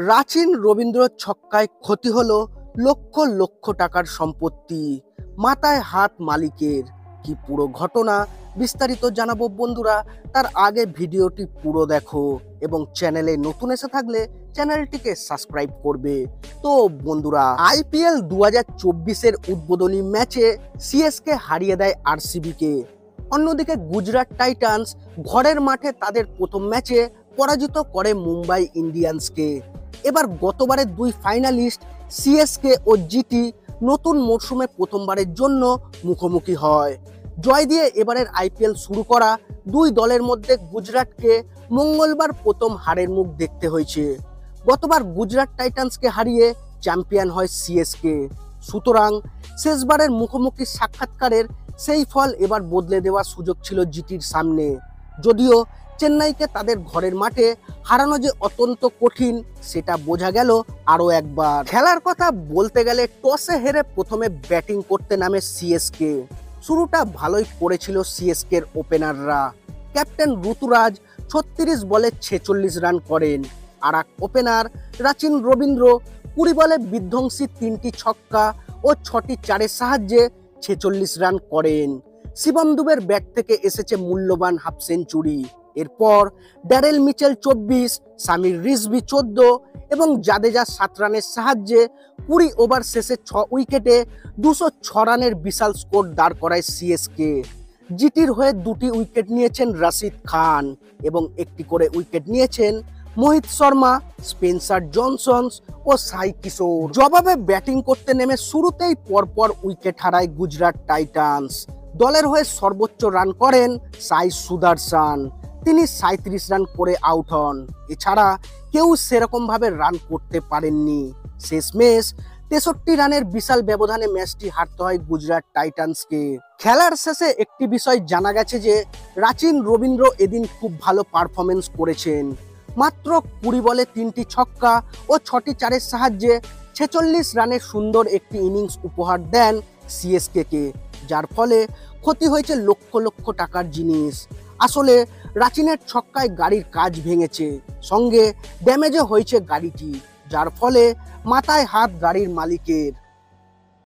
রাচিন রবীন্দ্র ছক্কায় ক্ষতি হলো লক্ষ লক্ষ টাকার সম্পত্তি, মাথায় হাত মালিকের। কি পুরো ঘটনা বিস্তারিত জানাবো বন্ধুরা। তার আগে ভিডিওটি পুরো দেখো এবং চ্যানেলে নতুন এসে থাকলে চ্যানেলটিকে সাবস্ক্রাইব করবে। তো বন্ধুরা, আইপিএল 2024-এর উদ্বোধনী ম্যাচে সিএসকে হারিয়ে দেয় আরসিবিকে। অন্যদিকে গুজরাট টাইটান্স ঘরের মাঠে তাদের প্রথম ম্যাচে পরাজিত করে মুম্বাই ইন্ডিয়ান্সকে। এবার গতবারের দুই ফাইনালিস্ট সিএসকে ও জিটি নতুন মরশুমে প্রথমবারের জন্য মুখোমুখি হয়। জয় দিয়ে এবারের আইপিএল শুরু করা দুই দলের মধ্যে গুজরাটকে মঙ্গলবার প্রথম হারের মুখ দেখতে হয়েছে। গতবার গুজরাট টাইটান্সকে হারিয়ে চ্যাম্পিয়ন হয় সিএসকে। সুতরাং শেষবারের মুখোমুখি সাক্ষাৎকারের সেই ফল এবার বদলে দেওয়ার সুযোগ ছিল জিটির সামনে। যদিও চেন্নাইকে তাদের ঘরের মাঠে হারানো যে অত্যন্ত কঠিন সেটা বোঝা গেল আরও একবার। খেলার কথা বলতে গেলে টসে হেরে প্রথমে ব্যাটিং করতে নামে সিএসকে। শুরুটা ভালোই করেছিল সিএসকের ওপেনাররা। ক্যাপ্টেন ঋতুরাজ 36 বলে 46 রান করেন। আর এক ওপেনার রাচিন রবীন্দ্র 20 বলে বিধ্বংসী 3টি ছক্কা ও 6টি চারের সাহায্যে 46 রান করেন। শিবম দুবের ব্যাট থেকে এসেছে মূল্যবান হাফ সেঞ্চুরি। এরপর ড্যারেল মিচেল 24, সামির রিজভি 14 এবং জাদেজা 7 রানের সাহায্যে 20 ওভার শেষে 6 উইকেটে 206 রানের বিশাল স্কোর দাঁড় করায় সিএসকে। জিটির হয়ে 2টি উইকেট নিয়েছেন রাশিদ খান এবং 1টি করে উইকেট নিয়েছেন মোহিত শর্মা, স্পেন্সার জনসন্স ও সাই কিশোর। জবাবে ব্যাটিং করতে নেমে শুরুতেই পরপর উইকেট হারায় গুজরাট টাইটান্স। দলের হয়ে সর্বোচ্চ রান করেন সাই সুদর্শন। তিনি 37 রান করে আউট হন। এছাড়া কেউ সেরকম ভাবে রান করতে পারেননি। শেষমেশ 63 রানের বিশাল ব্যবধানে ম্যাচটি হারতে হয় গুজরাট টাইটান্সকে। খেলার শেষে একটি বিষয় জানা গেছে যে রাচিন রবীন্দ্র এদিন খুব ভালো পারফরমেন্স করেছেন। মাত্র 20 বলে 3টি ছক্কা ও 6টি চারের সাহায্যে 46 রানের সুন্দর একটি ইনিংস উপহার দেন সিএসকে কে, যার ফলে ক্ষতি হয়েছে লক্ষ লক্ষ টাকার জিনিস। আসলে রাচিনের ছক্কায় গাড়ির কাজ ভেঙেছে, সঙ্গে ড্যামেজও হয়েছে গাড়িটি, যার ফলে মাথায় হাত গাড়ির মালিকের।